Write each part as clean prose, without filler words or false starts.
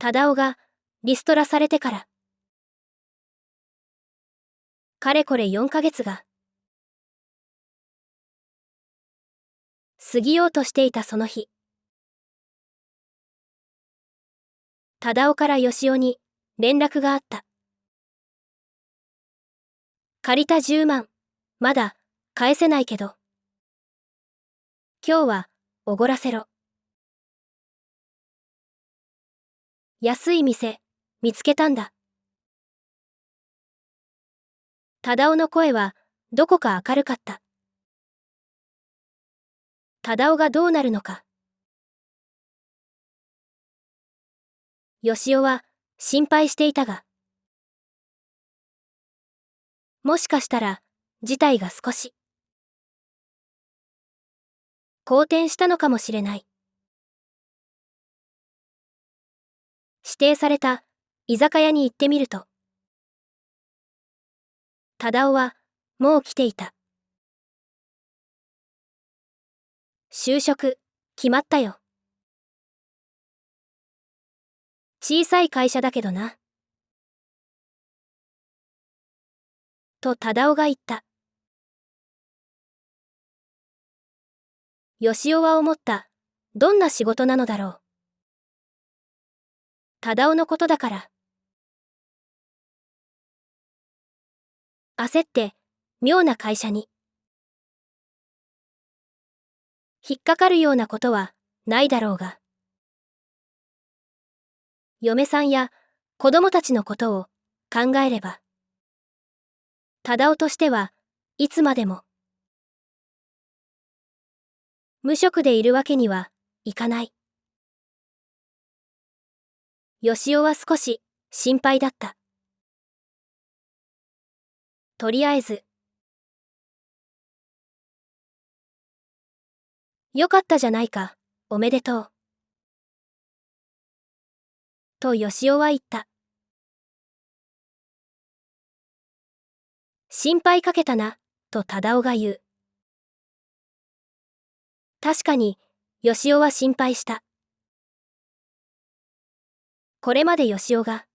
忠雄がリストラされてから。かれこれ4ヶ月が過ぎようとしていたその日、忠雄から義雄に連絡があった。借りた10万、まだ返せないけど。今日はおごらせろ。安い店、見つけたんだ。忠雄の声はどこか明るかった。忠雄がどうなるのか。義雄は心配していたが、もしかしたら事態が少し好転したのかもしれない。指定された居酒屋に行ってみると、忠雄はもう来ていた。就職、決まったよ。小さい会社だけどな。と忠雄が言った。義雄は思った。どんな仕事なのだろう。忠雄のことだから。焦って、妙な会社に。引っかかるようなことはないだろうが。嫁さんや子供たちのことを考えれば。忠雄としてはいつまでも無職でいるわけにはいかない。義雄は少し心配だった。とりあえず。よかったじゃないか、おめでとう。と義雄は言った。心配かけたな、と忠雄が言う。確かに、義雄は心配した。これまで義雄が、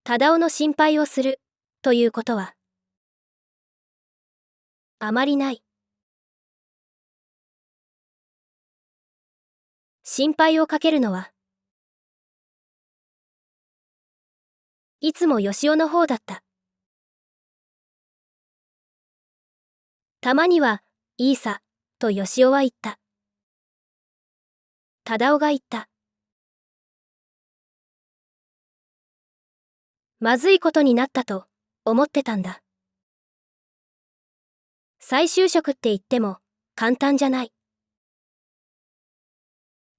忠雄の心配をする、ということは、あまりない。心配をかけるのは、いつも義雄の方だった。たまには、いいさ、と義雄は言った。忠雄が言った。まずいことになったと思ってたんだ。再就職って言っても簡単じゃない。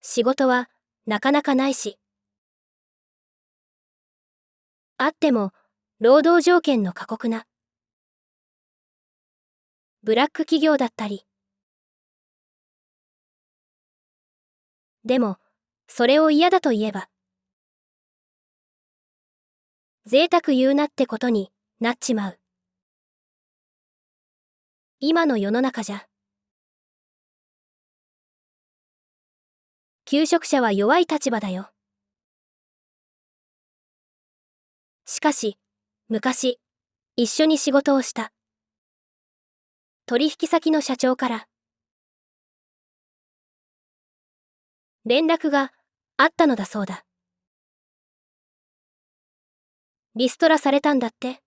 仕事はなかなかないし。あっても労働条件の過酷なブラック企業だったり。でもそれを嫌だと言えば贅沢言うなってことになっちまう。今の世の中じゃ求職者は弱い立場だよ。しかし昔一緒に仕事をした取引先の社長から連絡があったのだそうだ。リストラされたんだって。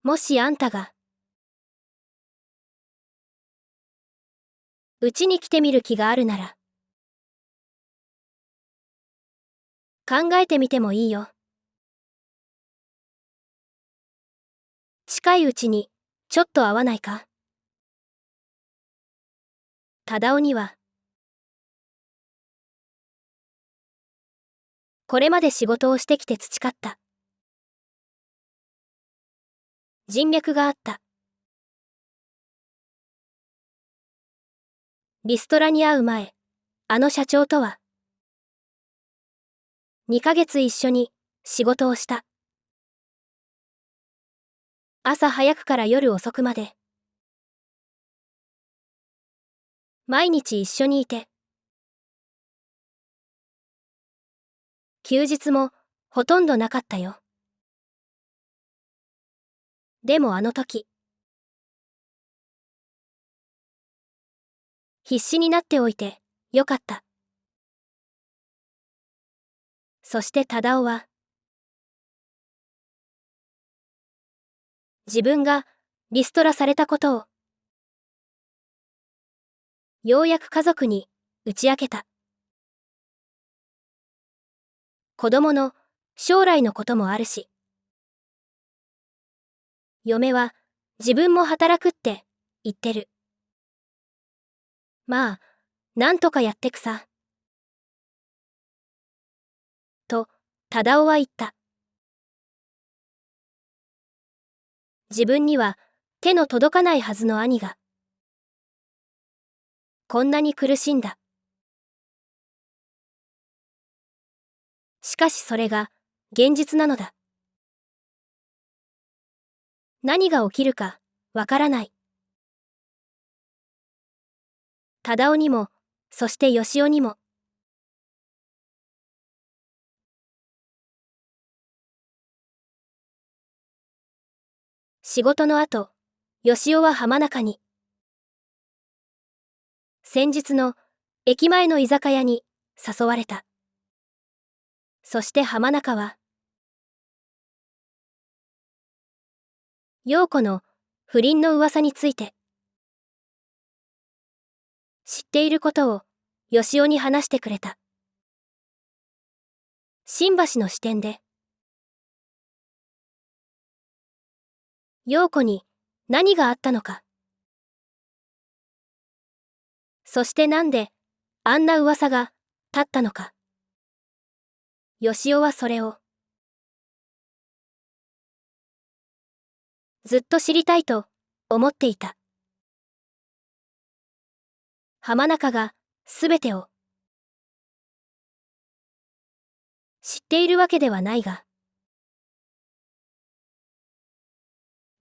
もしあんたがうちに来てみる気があるなら考えてみてもいいよ。近いうちにちょっと会わないか。忠雄にはこれまで仕事をしてきて培った人脈があった。リストラに会う前、あの社長とは2ヶ月一緒に仕事をした。朝早くから夜遅くまで。毎日一緒にいて。休日もほとんどなかったよ。でもあの時、必死になっておいてよかった。そして忠雄は、自分がリストラされたことを、ようやく家族に打ち明けた。子供の将来のこともあるし、嫁は自分も働くって言ってる。まあ、なんとかやってくさ。と、忠雄は言った。自分には手の届かないはずの兄が、こんなに苦しんだ。しかしそれが現実なのだ。何が起きるかわからない。忠雄にも、そして義雄にも。仕事の後、義雄は浜中に、先日の駅前の居酒屋に誘われた。そして浜中は、陽子の不倫の噂について、知っていることを義雄に話してくれた。新橋の支店で、陽子に何があったのか。そしてなんであんな噂が立ったのか。義雄はそれをずっと知りたいと思っていた。浜中がすべてを知っているわけではないが、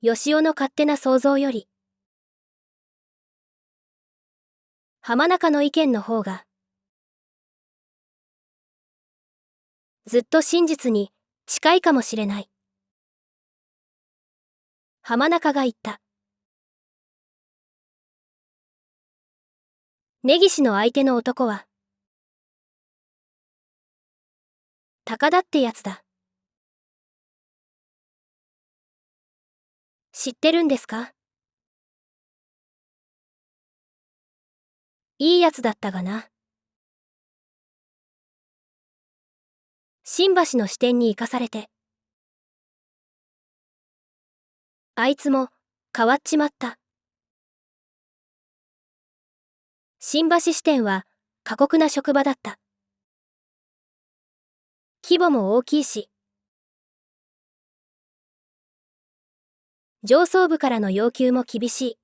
義雄の勝手な想像より、浜中の意見の方が、ずっと真実に近いかもしれない。浜中が言った。根岸の相手の男は、高田ってやつだ。知ってるんですか？いいやつだったがな。新橋の支店に行かされて。あいつも変わっちまった。新橋支店は過酷な職場だった。規模も大きいし、上層部からの要求も厳しい。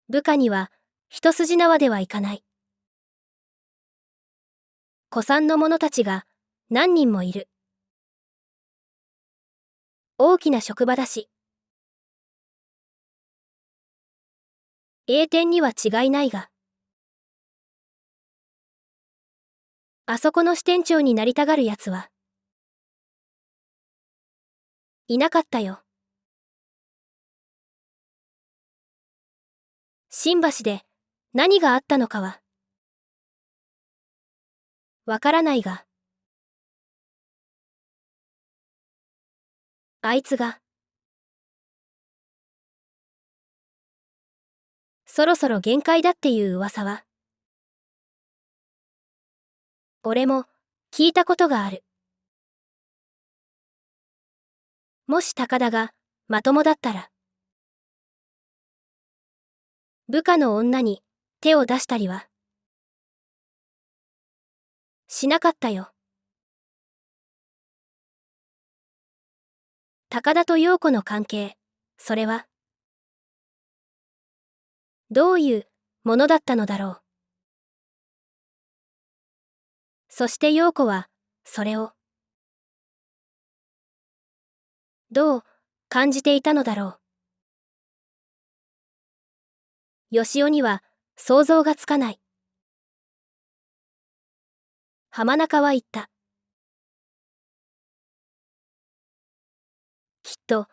部下には一筋縄ではいかない。古参の者たちが何人もいる。大きな職場だし、栄転には違いないが、あそこの支店長になりたがるやつは、いなかったよ。新橋で何があったのかは、わからないが、あいつが、そろそろ限界だっていう噂は、俺も聞いたことがある。もし高田がまともだったら、部下の女に手を出したりは、しなかったよ。高田と陽子の関係、それは、どういうものだったのだろう。そして陽子は、それを、どう感じていたのだろう。よしおには想像がつかない。浜中は言った。きっと、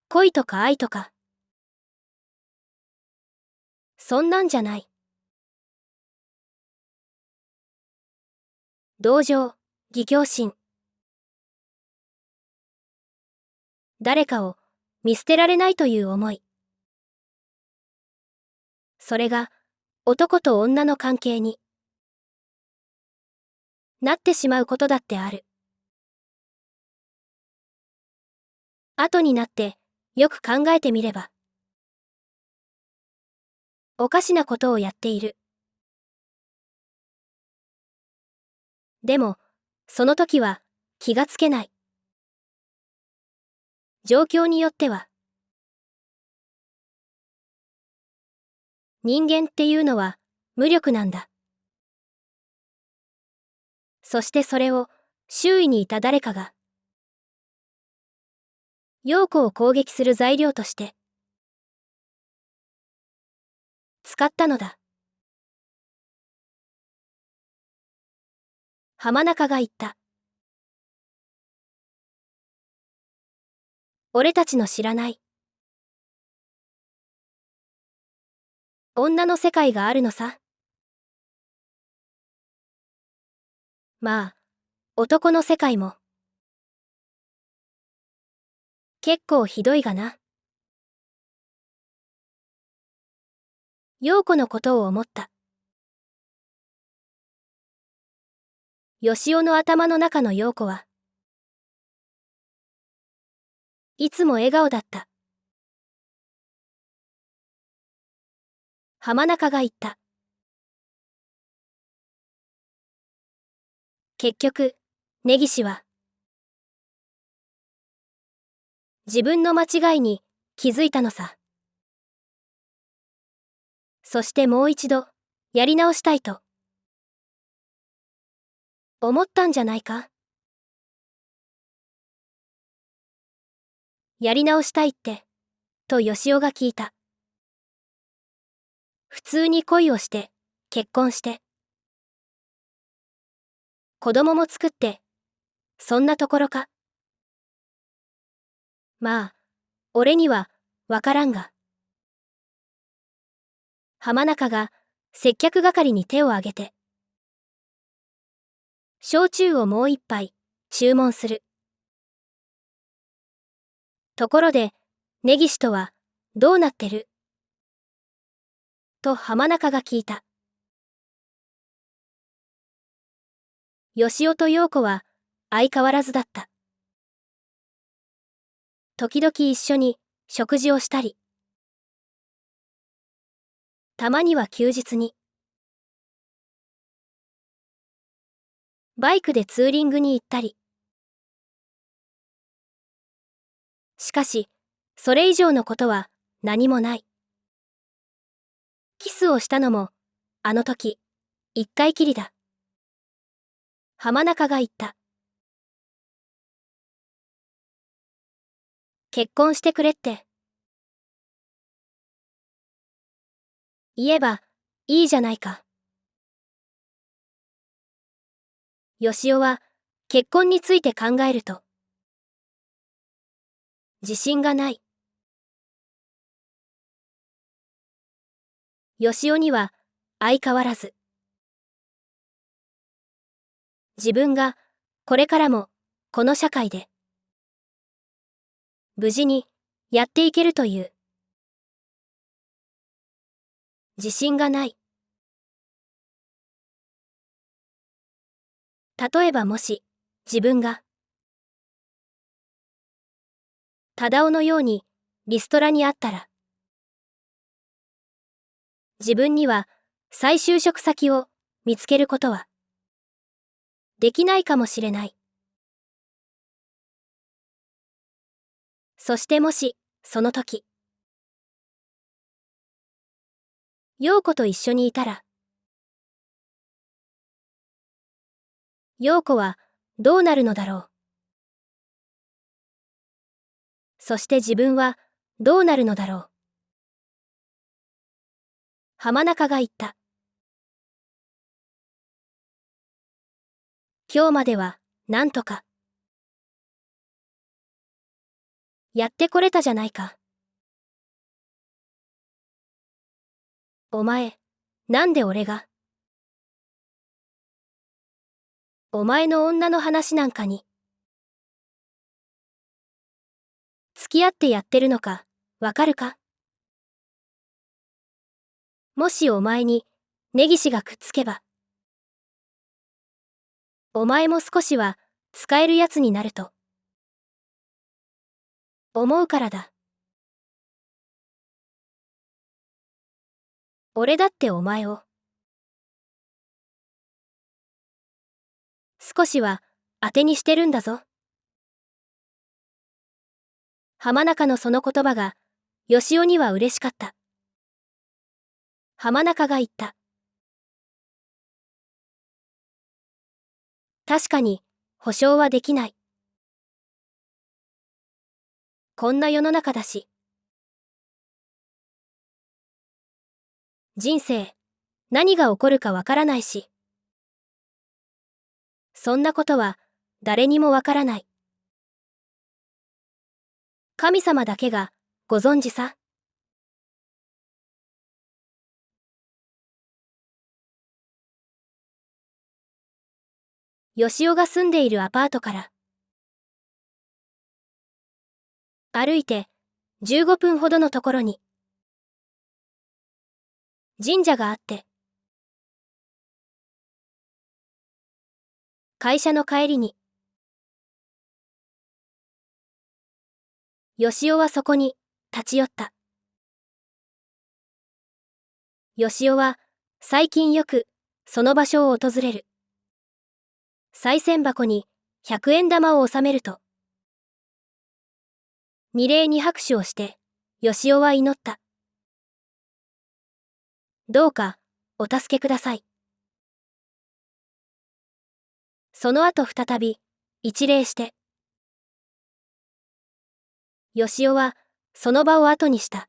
恋とか愛とか。そんなんじゃない。同情、義兄心。誰かを見捨てられないという思い。それが男と女の関係になってしまうことだってある。後になってよく考えてみれば、おかしなことをやっている。でも、その時は気がつけない。状況によっては、人間っていうのは無力なんだ。そしてそれを周囲にいた誰かが、陽子を攻撃する材料として使ったのだ。浜中が言った。俺たちの知らない女の世界があるのさ。まあ、男の世界も結構ひどいがな。陽子のことを思った。よしおの頭の中の陽子はいつも笑顔だった。浜中が言った。結局、根岸は自分の間違いに気づいたのさ。そしてもう一度やり直したいと思ったんじゃないか。やり直したいって、とよしおが聞いた。普通に恋をして、結婚して、子供も作って、そんなところか。まあ、俺にはわからんが。浜中が接客係に手を挙げて、焼酎をもう一杯注文する。ところで、根岸とはどうなってる？と浜中が聞いた。よしおと陽子は相変わらずだった。時々一緒に食事をしたり、たまには休日に、バイクでツーリングに行ったり。しかし、それ以上のことは何もない。キスをしたのも、あの時、一回きりだ。浜中が言った。結婚してくれって。言えば、いいじゃないか。よしおは、結婚について考えると、自信がない。よしおには、相変わらず。自分が、これからも、この社会で、無事に、やっていけるという、自信がない。例えばもし、自分が、忠雄のように、リストラにあったら、自分には、再就職先を、見つけることは、できないかもしれない。そしてもし、その時、陽子と一緒にいたら、陽子はどうなるのだろう。そして自分はどうなるのだろう。浜中が言った。今日までは、なんとか。やってこれたじゃないか。お前、なんで俺が。お前の女の話なんかに。付き合ってやってるのか、わかるか？もしお前に、根岸がくっつけば。お前も少しは、使えるやつになると。思うからだ。俺だってお前を。少しは、当てにしてるんだぞ。浜中のその言葉が、よしおには嬉しかった。浜中が言った。確かに、保証はできない。こんな世の中だし。人生、何が起こるかわからないし。そんなことは、誰にもわからない。神様だけが、ご存知さ。よしおが住んでいるアパートから。歩いて、15分ほどのところに。神社があって。会社の帰りに。よしおはそこに、立ち寄った。よしおは、最近よく、その場所を訪れる。賽銭箱に、100円玉を収めると。二礼二拍手をして、よしおは祈った。どうか、お助けください。その後再び、一礼して。よしおは、その場を後にした。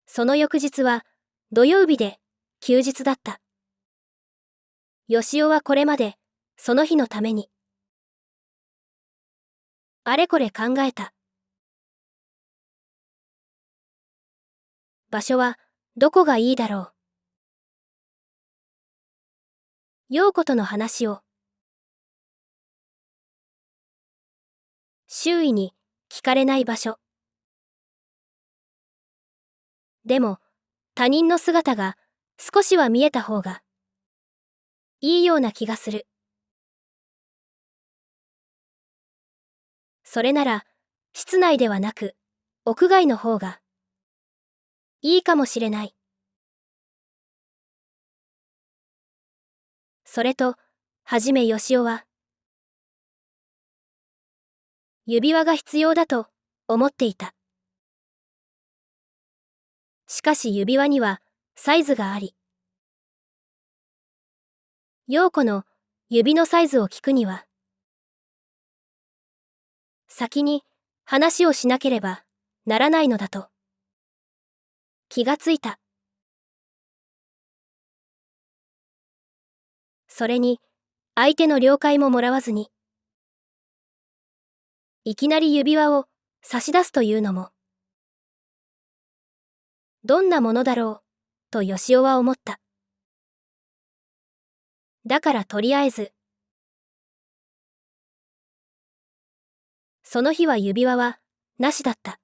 その翌日は、土曜日で、休日だった。よしおはこれまで、その日のために、あれこれ考えた。場所は、どこがいいだろう。陽子との話を。周囲に、聞かれない場所。でも、他人の姿が、少しは見えた方が、いいような気がする。それなら、室内ではなく、屋外の方が、いいかもしれない。それと、はじめよしおは、指輪が必要だと、思っていた。しかし指輪には、サイズがあり、陽子の、指のサイズを聞くには、先に、話をしなければ、ならないのだと、気がついた。それに、相手の了解ももらわずに、いきなり指輪を差し出すというのも、どんなものだろう、とよしおは思った。だからとりあえず、その日は指輪は、なしだった。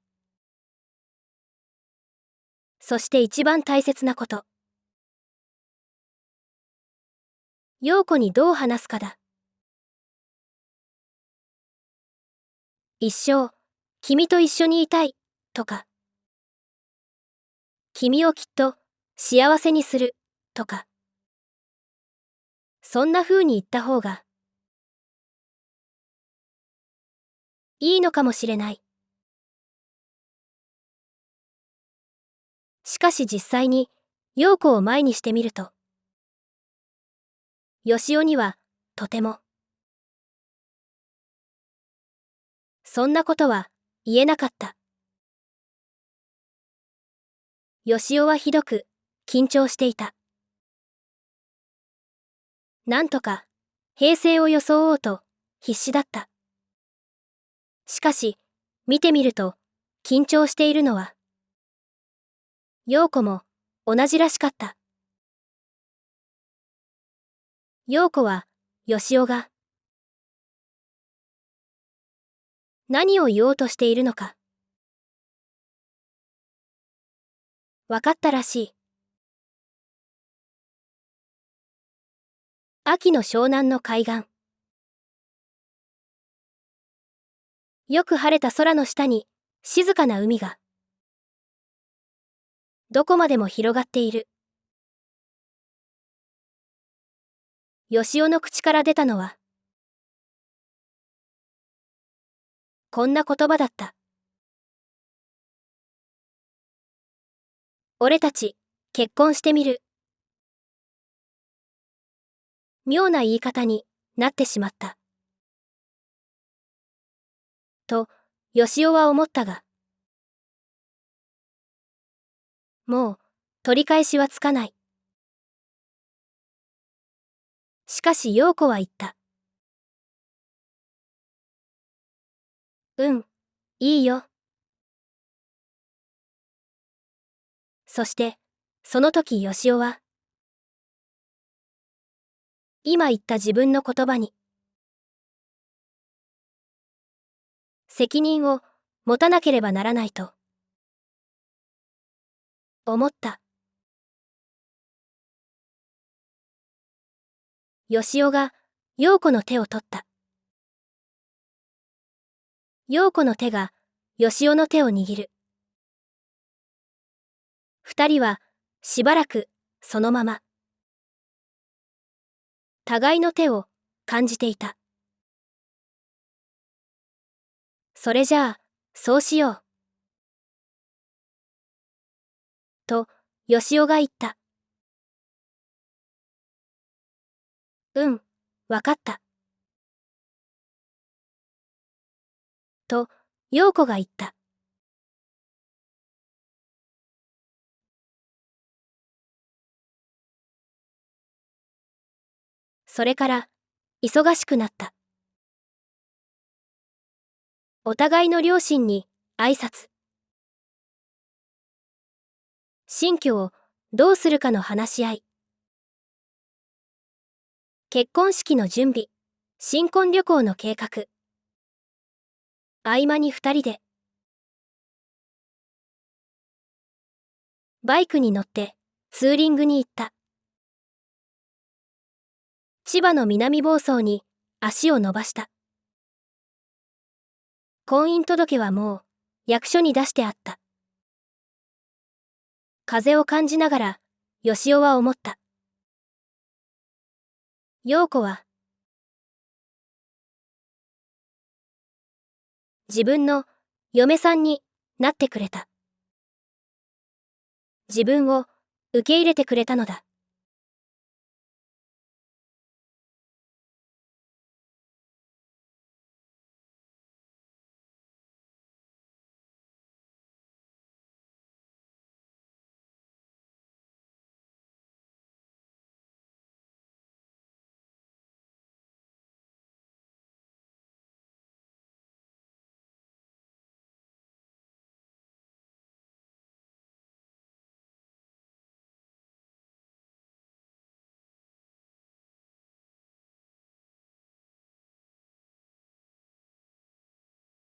そして一番大切なこと。陽子にどう話すかだ。一生、君と一緒にいたい、とか。君をきっと、幸せにする、とか。そんな風に言った方が、いいのかもしれない。しかし実際に、陽子を前にしてみると、よしおには、とても、そんなことは言えなかった。よしおはひどく緊張していた。なんとか平静を装おうと必死だった。しかし、見てみると緊張しているのは陽子も同じらしかった。陽子はよしおが何を言おうとしているのか分かったらしい。秋の湘南の海岸。よく晴れた空の下に静かな海がどこまでも広がっている。よしおの口から出たのはこんな言葉だった。俺たち結婚してみる。妙な言い方になってしまった。と、よしおは思ったが、もう取り返しはつかない。しかし陽子は言った。うん、いいよ。そして、その時よしおは、今言った自分の言葉に、責任を持たなければならないと、思った。よしおが、陽子の手を取った。陽子の手が、よしおの手を握る。二人は、しばらく、そのまま。互いの手を、感じていた。それじゃあ、そうしよう。と、よしおが言った。うん、わかった。と、陽子が言った。それから、忙しくなった。お互いの両親に、挨拶。新居を、どうするかの話し合い。結婚式の準備。新婚旅行の計画。合間に二人で。バイクに乗って、ツーリングに行った。千葉の南房総に、足を伸ばした。婚姻届はもう、役所に出してあった。風を感じながら、よしおは思った。陽子は、自分の、嫁さんになってくれた。自分を、受け入れてくれたのだ。